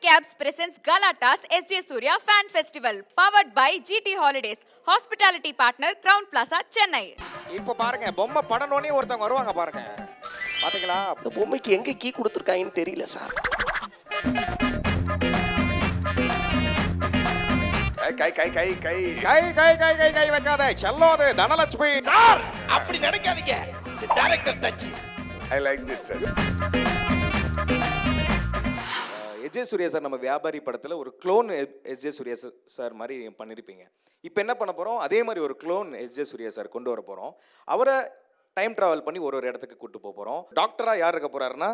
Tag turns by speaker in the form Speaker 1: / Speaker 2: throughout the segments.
Speaker 1: Cabs presents Galatas SJ Surya Fan Festival powered by GT Holidays. Hospitality partner Crown Plaza, Chennai.
Speaker 2: இப்போ பாருங்க பொம்மை படனோனே ஒருத்தவங்க வருவாங்க பாருங்க. பாத்தீங்களா?
Speaker 3: இந்த பொம்மைக்கு எங்க கீ கொடுத்துருக்காங்கன்னு தெரியல சார்.
Speaker 2: கை கை கை கை கை கை கை கை கை வைக்காத செல்லோது தனலட்சுமி
Speaker 3: சார் அப்படி நினைக்காதீங்க. Director touch.
Speaker 2: I like this SJ Suryah sir நம்ம வியாபாரி படத்துல ஒரு க்ளோன் எஸ்ஜே சூர்யா சார் மாதிரி பண்ணிருப்பீங்க. இப்போ என்ன பண்ண போறோம், அதே மாதிரி ஒரு க்ளோன் எஸ்ஜே சூர்யா சார் கொண்டு வர போறோம். அவரை டைம் டிராவல் பண்ணி ஒரு இடத்துக்கு கூட்டு போறோம். டாக்டரா யார் இருக்க போறாருன்னா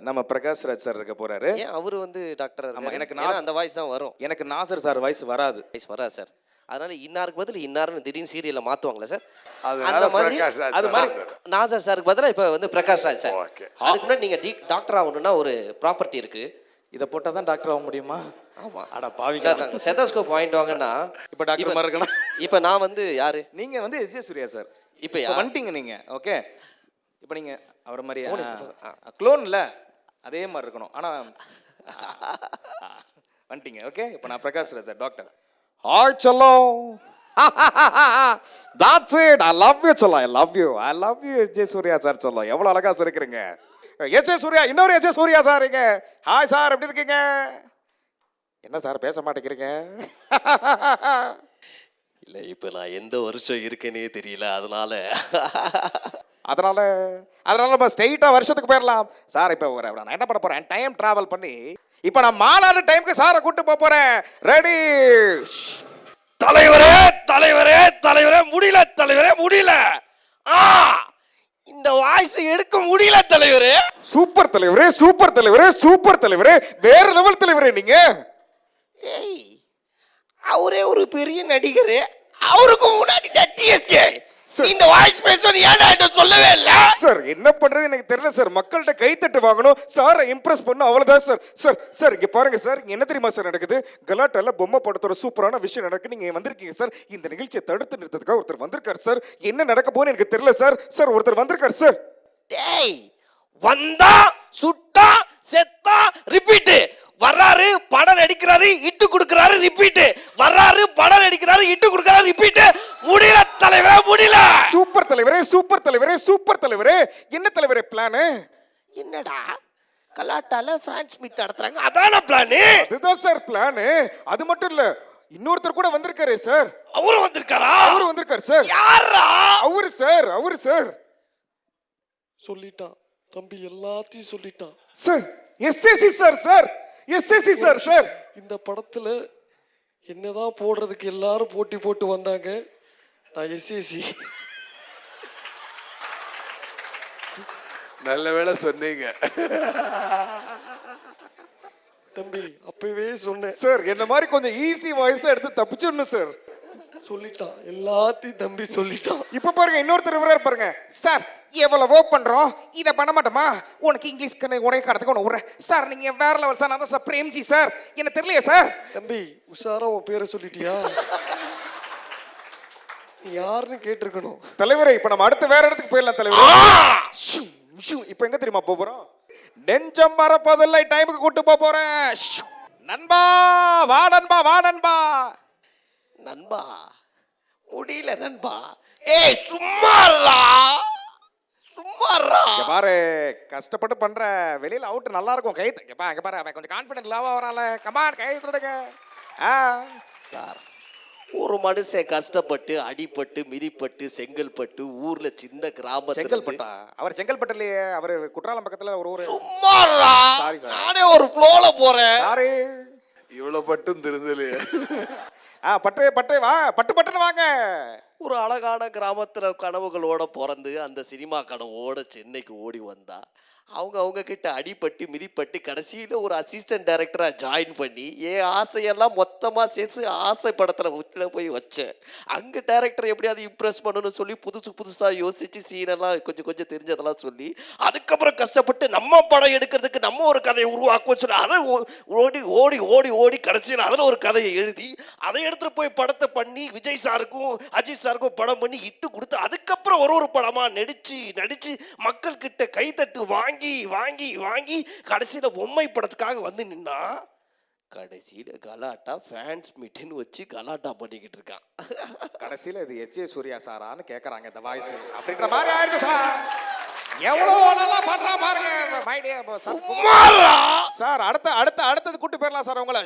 Speaker 2: நம்ம பிரகாஷ் ராஜ் சார் இருக்க போறாரு.
Speaker 3: ஏன் அவரு வந்து டாக்டர்?
Speaker 2: ஆமா, எனக்கு
Speaker 3: அந்த வாய்ஸ் தான் வரும்.
Speaker 2: எனக்கு நாசர் சார் வாய்ஸ் வராது.
Speaker 3: வாய்ஸ் வராது சார். அதனால இன்னாருக்கு பதில் இன்னாருன்னு திடீர்னு சீரியல்ல மாத்துவாங்களா சார்?
Speaker 4: அந்த மாதிரி
Speaker 3: அது மாதிரி நாசர் சாருக்கு பதிலா இப்போ வந்து பிரகாஷ் ராஜ் சார். அதுக்கு முன்னாடி நீங்க டாக்டர் ஆகணும்னா ஒரு ப்ராப்பர்ட்டி இருக்கு.
Speaker 2: இதை போட்டால் தான் டாக்டர் ஆக முடியுமா?
Speaker 3: ஆமா.
Speaker 2: அட பாவி
Speaker 3: சார் நாங்கள் செதோஸ்கோப் வாங்கிட்டு வாங்கன்னா
Speaker 2: இப்போ டாக்டர் மாதிரி இருக்கணும்.
Speaker 3: இப்போ நான் வந்து யாரு?
Speaker 2: நீங்கள் வந்து எஸ்ஜே சூர்யா சார்.
Speaker 3: இப்போ
Speaker 2: வந்துட்டீங்க நீங்கள். ஓகே, இப்போ நீங்கள் அவரை மாதிரி க்ளோன்ல அதே மாதிரி இருக்கணும். ஆனால் வந்துட்டீங்க. ஓகே, இப்போ நான் Prakash Raj sir doctor. Hi செல்லோ, that's it, I love you செல்லோ, I love you SJ Suryah sir செல்லோ. எவ்வளோ அழகா சார் இருக்கிறீங்க. எஸ்ஜே சூர்யா, இன்னொரு எஸ்ஜே சூர்யா சார் இங்க. ஹாய் சார், எப்படி இருக்கீங்க? என்ன சார் பேச மாட்டேங்கிறீங்க?
Speaker 3: இல்லை, இப்போ நான் எந்த வருஷம் இருக்கேனே தெரியல.
Speaker 2: அதனால நம்ம ஸ்ட்ரெயிட்டாக வருஷத்துக்கு போயிடலாம் சார். இப்போ நான் என்ன பண்ண போறேன், டைம் டிராவல் பண்ணி இப்போ நான் மாநாடு டைமுக்கு சாரை கூட்டு போறேன். ரெடி?
Speaker 3: தலைவரே தலைவரே தலைவரே, முடியல தலைவரே, முடியல. இந்த வாய்ஸ் எடுக்க முடியல தலைவரே.
Speaker 2: சூப்பர் தலைவரே, சூப்பர் தலைவரே, சூப்பர் தலைவரே, வேற லெவல் தலைவரே நீங்க.
Speaker 3: ஏய், அவரே ஒரு பெரிய நடிகர், அவருக்கு முன்னாடி டிஎஸ்கே இந்த வாய்ஸ் பேசணும் ஏன்டா சொல்லவே இல்ல
Speaker 2: சார்? என்ன பண்றது எனக்கு தெரியல சார். மக்கள்கிட்ட கைத்தட்டு வாங்கணும், சாரை இம்ப்ரெஸ் பண்ணணும், அவ்வளவுதான் சார். சார் சார் இங்க பாருங்க சார், இங்க என்ன தெரியுமா சார் நடக்குது? கலாட்டால பொம்மை படத்தோட சூப்பரான விஷயம் நடக்கு. நீங்க வந்திருக்கீங்க சார். இந்த நிகழ்ச்சியை தடுத்து நிறுத்ததுக்காக ஒருத்தர் வந்திருக்காரு சார். என்ன நடக்க போகுதுன்னு எனக்கு தெரியல சார். சார் ஒருத்தர் வந்திருக்காரு சார்.
Speaker 3: டேய், வந்தா சுட்டா செத்தா ரிப்பீட். வர்றாரு, படம் நடிக்கிறாரு, இட்டு கொடுக்கறாரு, ரிப்பீட். வர்றாரு, படம் நடிக்கிறாரு, இட்டு கொடுக்கறாரு, ரிப்பீட். முடியல தலைவரே, முடியல.
Speaker 2: சூப்பர் தலைவரே, சூப்பர் தலைவரே, சூப்பர் தலைவரே. என்ன தலைவரே பிளான்?
Speaker 3: என்னடா கலாட்டால ஃபேன்ஸ் மீட் நடத்துறாங்க, அதான பிளான்?
Speaker 2: அதுதான் சார் பிளான். அது மட்டும் இல்ல, இன்னொருத்தர் கூட வந்திருக்காரு சார்.
Speaker 3: அவரு வந்திருக்காரா?
Speaker 2: அவரு வந்திருக்காரு சார்.
Speaker 3: யாரா
Speaker 2: அவரு சார்? அவரு சார்
Speaker 5: சொல்லிட்டான் தம்பி, எல்லாத்தையும் சொல்லிட்டான்
Speaker 2: sir. SSC sir. Sir SSC sir. Sir
Speaker 5: இந்த படத்துல என்னதான் போடுறதுக்கு எல்லாரும் போட்டி போட்டு வந்தாங்க. நான் எஸ்எஸ்சி.
Speaker 4: நல்ல வேளை சொன்னீங்க
Speaker 5: தம்பி, அப்பவே சொன்னேன்
Speaker 2: சார். என்ன மாதிரி கொஞ்சம் ஈஸி வாய்ஸா எடுத்து தப்பிச்சிடணும் சார்.
Speaker 5: சொல்லிட்டான், எல்லாத்தையும் தம்பி சொல்லிட்டான்.
Speaker 2: இப்ப பாருங்க, இன்னொருத்தர் விவரம் பாருங்க. சார் எவ்வளவோ பண்றோம், இதை பண்ண மாட்டோமா? உனக்கு இங்கிலீஷ் உடைய காலத்துக்கு உன விடுறேன் சார். நீங்க வேற லெவல் சார். நான் தான் சார் பிரேம்ஜி சார். என்ன தெரியலையா சார்?
Speaker 5: தம்பி, உஷாரா உன் பேரை சொல்லிட்டியா? நீ யாருன்னு கேட்டிருக்கணும்.
Speaker 2: தலைவரே, இப்ப நம்ம அடுத்து வேற இடத்துக்கு போயிடலாம் தலைவரே. இப்ப எங்க தெரியுமா போறோம்? நெஞ்சம் மறப்பதில்லை டைமுக்கு கூட்டு போறேன். நண்பா வா, நண்பா வா, நண்பா.
Speaker 3: நண்பா முடியல நண்பா. ஏய் சும்மாறா, சும்மாறா.
Speaker 2: பாரு, கஷ்டப்பட்டு பண்ற. வெளியில அவுட் நல்லா இருக்கும். கை இங்க பாரு, அவன் கொஞ்சம் கான்ஃபிடென்ட் லாவா வரால. கமான், கை தட்டுங்க.
Speaker 3: சார், ஒரு மனுஷன் கஷ்டப்பட்டு அடிபட்டு மிதிப்பட்டு செங்கல்பட்டு ஊர்ல சின்ன கிராமம்.
Speaker 2: செங்கல்பட்டா? அவர் செங்கல்பட்டுலயே, அவர் குற்றாலம் பக்கத்துல ஒரு ஊரு.
Speaker 3: சும்மாறா.
Speaker 2: சாரி சார்,
Speaker 3: நானே ஒரு ஃப்ளோல போறேன்.
Speaker 2: சாரி.
Speaker 4: இவ்வளவு பட்டும் திருந்தலையே.
Speaker 2: பட்டு வா, பட்டுன்னு வாங்க.
Speaker 3: ஒரு அழகான கிராமத்துல கனவுகளோட பிறந்து அந்த சினிமா கனவோட சென்னைக்கு ஓடி வந்தா அவங்க கிட்ட அடிபட்டு மிதிப்பட்டு கடைசியில் ஒரு அசிஸ்டன்ட் டைரக்டராக ஜாயின் பண்ணி என் ஆசையெல்லாம் மொத்தமாக சேர்த்து ஆசை படத்தில் உச்சில் போய் வச்சேன். அங்கே டைரக்டர் எப்படியாவது இம்ப்ரெஸ் பண்ணணும்னு சொல்லி புதுசாக யோசித்து சீனெல்லாம் கொஞ்சம் தெரிஞ்சதெல்லாம் சொல்லி அதுக்கப்புறம் கஷ்டப்பட்டு நம்ம படம் எடுக்கிறதுக்கு நம்ம ஒரு கதையை உருவாக்குவோம் சொல்லி அதை ஓடி ஓடி ஓடி ஓடி கடைசியில் அதில் ஒரு கதையை எழுதி அதை எடுத்துகிட்டு போய் படத்தை பண்ணி விஜய் சாருக்கும் அஜித் சாருக்கும் படம் பண்ணி இட்டு கொடுத்து அதுக்கப்புறம் ஒரு படமாக நடித்து மக்கள்கிட்ட கைத்தட்டு வாங்கி வாங்கி வாங்கி கடைசியில் பொம்மை படத்துக்காக வந்து நின்னா கடைசியில கலாட்டா ஃபேன்ஸ் மீட்டின்னு வச்சு கலாட்டா பண்ணிக்கிட்டு இருக்கான்.
Speaker 2: கடைசியில இது எச்ஏ சூர்யா சாரான்னு கேக்குறாங்க இந்த வாய்ஸ் அப்படின்ற மாதிரி ஆயிடுச்சு சார். எவ்வளவு நல்லா பண்றா பாருங்க மை டியர் சார். அடுத்தது கூட்டி போயிடலாம் சார் உங்களை.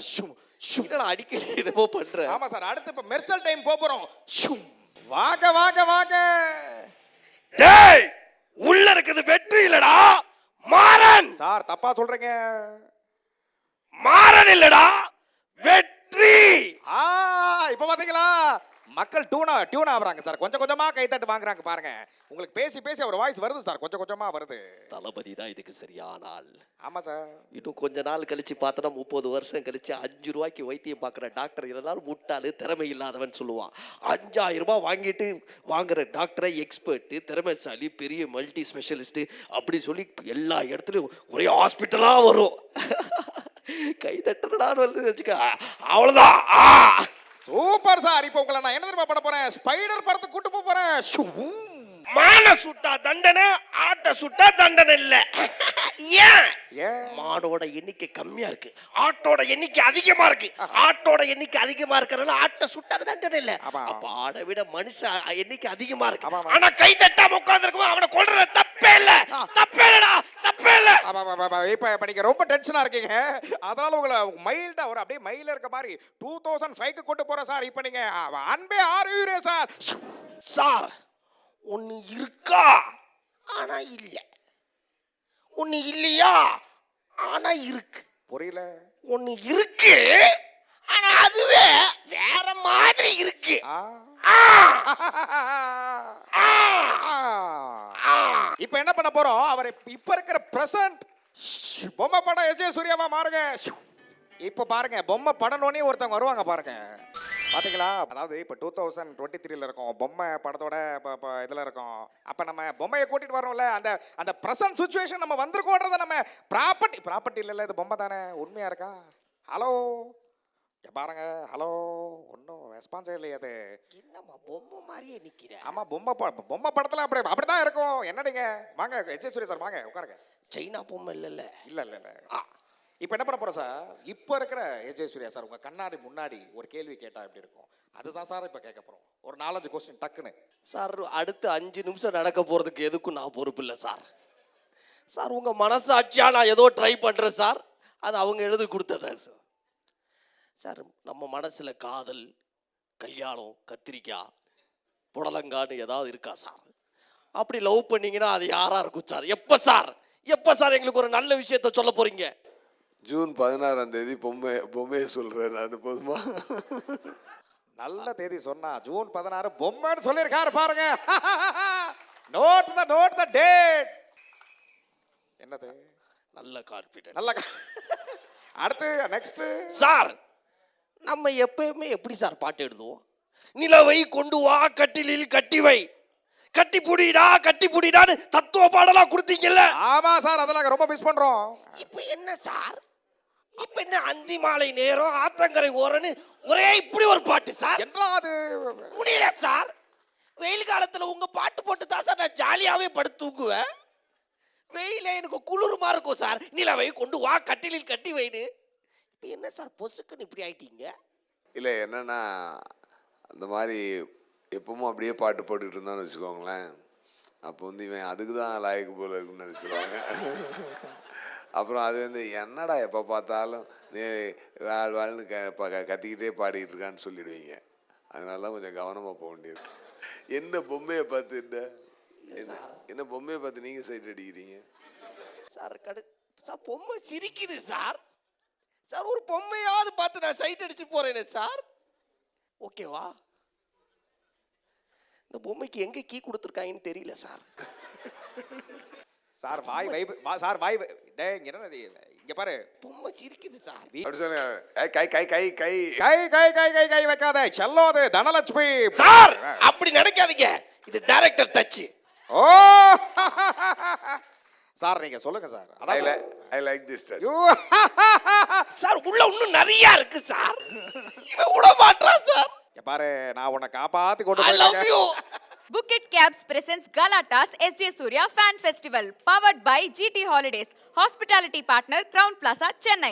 Speaker 3: என்னடா அடிக்கடி என்னமோ பண்ற?
Speaker 2: ஆமா சார், அடுத்து இப்ப மெர்சல் டைம் போறோம். வாங்க வாங்க வாங்க.
Speaker 5: டேய், உள்ள இருக்குது வெற்றி இல்லடா மாறன்.
Speaker 2: சார் தப்பா சொல்றீங்க.
Speaker 5: மாறன் இல்லடா வெற்றி.
Speaker 2: இப்ப பாத்தீங்களா மக்கள் டியூன் ஆகுறாங்க சார். கொஞ்சம் கொஞ்சமா கைத்தட்டு வாங்குறாங்க பாருங்க. உங்களுக்கு பேசி பேசி அவர் வாய்ஸ் வருது சார், கொஞ்சம் கொஞ்சமா வருது.
Speaker 3: தளபதி தான் இதுக்கு சரியான ஆள்.
Speaker 2: ஆமா சார்.
Speaker 3: இன்னும் கொஞ்ச நாள் கழிச்சு பார்த்தோன்னா 30 வருஷம் கழிச்சு 5 ரூபாய்க்கு வைத்தியம் பார்க்குற டாக்டர் எல்லாரும் முட்டாளு திறமை இல்லாதவன் சொல்லுவான். 5000 ரூபாய் வாங்கிட்டு வாங்குற டாக்டரை எக்ஸ்பர்ட் திறமைசாலி பெரிய மல்டி ஸ்பெஷலிஸ்ட் அப்படி சொல்லி எல்லா இடத்துலையும் ஒரே ஹாஸ்பிட்டலா வரும். கை தட்டுறடான்னு வந்து வச்சுக்க, அவ்வளோதான்.
Speaker 2: Super sir. இப்போ உங்களை நான் என்ன தெரியுமா பண்ண போறேன்? ஸ்பைடர் படத்துக்கு கூட்டு போக போறேன்.
Speaker 5: மான சுட்டா தண்டனை, ஆட்ட சுட்டா தண்டனை இல்ல. ஏன்? மாடோட எண்ணிக்கை கம்மியா இருக்கு, ஆட்டோட எண்ணிக்கை அதிகமா இருக்கு. ஆட்டோட எண்ணிக்கை அதிகமா இருக்கிறதுனால ஆட்ட சுட்டா தண்டனை இல்ல. அப்ப ஆடை விட மனுஷ எண்ணிக்கை அதிகமா இருக்கு. ஆனா கை தட்டாம உட்கார்ந்து இருக்கும் அவனை கொல்றது தப்பே இல்ல. தப்பே இல்லடா, தப்பே இல்ல.
Speaker 2: இப்ப நீங்க ரொம்ப டென்ஷனா இருக்கீங்க, அதனால உங்களை மைல்டா ஒரு அப்படியே மயில இருக்க மாதிரி 2005க்கு கூட்டு போறேன் சார். இப்ப நீங்க அன்பே ஆறுவீரே சார்.
Speaker 5: சார் ஒன்னு இருக்கா ஆனா இல்ல, ஒன்னு இல்லையா ஆனா இருக்கு.
Speaker 2: புரியல.
Speaker 5: ஒன்னு இருக்கு ஆனா அதுவே வேற மாதிரி இருக்கு.
Speaker 2: இப்ப என்ன பண்ண போறோம்? அவர் இப்ப இருக்கிற பிரசன்ட் பொம்மை படம் எஜே சூர்யாவா மாறுங்க. இப்ப பாருங்க பொம்மை படனோனே ஒருத்தவங்க வருவாங்க பாருங்க. பாத்தீங்களா? அதாவது இப்ப 2023ல இருக்கோம், பொம்மை படத்தோட இதுல இருக்கோம். அப்ப நம்ம பொம்மையை கூட்டிட்டு வரோம்ல, அந்த அந்த பிரசன்ட் சிச்சுவேஷன் நம்ம வந்திருக்கோன்றத நம்ம ப்ராப்பர்ட்டி இல்ல, இது பொம்மை தானே. உண்மையா இருக்கா? ஹலோ பாருங்க. ஹலோ ஒன்றும் ரெஸ்பான்ஸே இல்லையா? அது
Speaker 5: என்னம்மா பொம்மை மாதிரியே நிக்கிற?
Speaker 2: ஆமா பொம்மை படத்துல அப்படிதான் இருக்கும். என்னடிங்க வாங்க எஜே சூர்யா சார் வாங்க உட்காருங்க.
Speaker 5: சைனா பொம்மை இல்ல
Speaker 2: இல்ல. இப்போ என்ன பண்ண போறோம் சார்? இப்போ இருக்கிற எஜே சூர்யா சார் உங்க கண்ணாடி முன்னாடி ஒரு கேள்வி கேட்டா எப்படி இருக்கும்? அதுதான் சார் இப்போ கேட்க போறோம். ஒரு 4-5 கொஸ்டின் டக்குன்னு.
Speaker 3: சார் அடுத்து 5 நிமிஷம் நடக்க போறதுக்கு எதுக்கும் நான் பொறுப்பு இல்லை சார். சார் உங்க மனசாட்சியா நான் ஏதோ ட்ரை பண்றேன் சார். அது அவங்க எழுதி கொடுத்துட்றேன் சார். சார் நம்ம மனசுல காதல், கல்யாணம், கத்திரிக்காய், புடலங்கான்னு ஏதாவது இருக்கா சார்? அப்படி லவ் பண்ணீங்கன்னா அது யாரா இருக்கும் சார்? எப்ப சார் எங்களுக்கு ஒரு நல்ல விஷயத்த சொல்ல போறீங்க?
Speaker 4: ஜூன் 16ஆம் தேதி பொம்மையை சொல்றேன் நான். போதுமா?
Speaker 2: நல்ல தேதி சொன்னா ஜூன் 16 பொம்மைன்னு சொல்லியிருக்காரு பாருங்க. Note the date. என்னது?
Speaker 3: நல்ல கான்ஃபிடன்ஸ்.
Speaker 2: நல்ல அடுத்து நெக்ஸ்ட்
Speaker 3: சார் நம்ம எப்பயுமே எப்படி சார் பாட்டு எழுதுவோம்? நிலவை கொண்டு வா கட்டிலில் கட்டி வை, கட்டி புடிடான்னு தத்துவ பாடலா கொடுத்தீங்கல்ல.
Speaker 2: ஆமா சார், அதெல்லாம் ரொம்ப மிஸ் பண்றோம்.
Speaker 5: இப்ப என்ன சார்? இப்ப என்ன அந்தி மாலை நேரம் ஆத்தங்கரை ஓரன்னு ஒரே இப்படி ஒரு பாட்டு சார்?
Speaker 2: என்ன அது
Speaker 5: முடியல சார். வெயில் காலத்துல உங்க பாட்டு போட்டு தான் சார் நான் ஜாலியாவே படுத்து தூங்குவேன். வெயில எனக்கு குளிருமா இருக்கும் சார். நிலவை கொண்டு வா கட்டிலில் கட்டி வைன்னு. இப்ப என்ன சார் பொசுக்குன்னு இப்படி ஆயிட்டீங்க?
Speaker 4: இல்லை என்னன்னா அந்த மாதிரி எப்பவும் அப்படியே பாட்டு போட்டுக்கிட்டு இருந்தான்னு வச்சுக்கோங்களேன், அப்போ வந்து இவன் அதுக்கு தான் லாய்க்கு போல இருக்குன்னு நினச்சிடுவாங்க. அப்புறம் அது வந்து என்னடா எப்போ பார்த்தாலும் நீ வாழ்னு கத்திக்கிட்டே பாடிக்கிட்டு இருக்கான்னு சொல்லிடுவீங்க. அதனால தான் கொஞ்சம் கவனமாக போக வேண்டியது. என்ன பொம்மையை பார்த்து என்ன பொம்மையை பார்த்து நீங்கள் சைட் அடிக்கிறீங்க
Speaker 3: சார்? சார் பொம்மை சிரிக்குது சார். சார் ஒரு பொம்மையாவது பார்த்து நான் சைட் அடிச்சு போறேனே சார். ஓகேவா? இந்த பொம்மைக்கு எங்க கீ கொடுத்துருக்காங்கன்னு தெரியல சார்.
Speaker 2: சார் வாய் டேய் இங்க பாரு,
Speaker 3: பொம்மை சிரிக்குது சார்.
Speaker 4: அப்படி சொல்லுங்க. கை கை கை கை
Speaker 2: கை வைக்காத செல்லோது தனலட்சுமி
Speaker 5: சார் அப்படி நினைக்காதீங்க, இது டைரக்டர் டச்.
Speaker 2: ஓ சார் நீங்க சொல்லுங்க sir.
Speaker 4: I like this touch.
Speaker 5: Sir உள்ள இன்னும் நிறைய இருக்கு சார். இவன் விட மாட்டான் சார்.
Speaker 2: பாரு நான் உன்னை காப்பாத்தி கொண்டு
Speaker 5: I love you.
Speaker 1: Bukit Cabs presents Galatas SJ Surya Fan Festival powered by GT Holidays. Hospitality partner Crown Plaza, Chennai.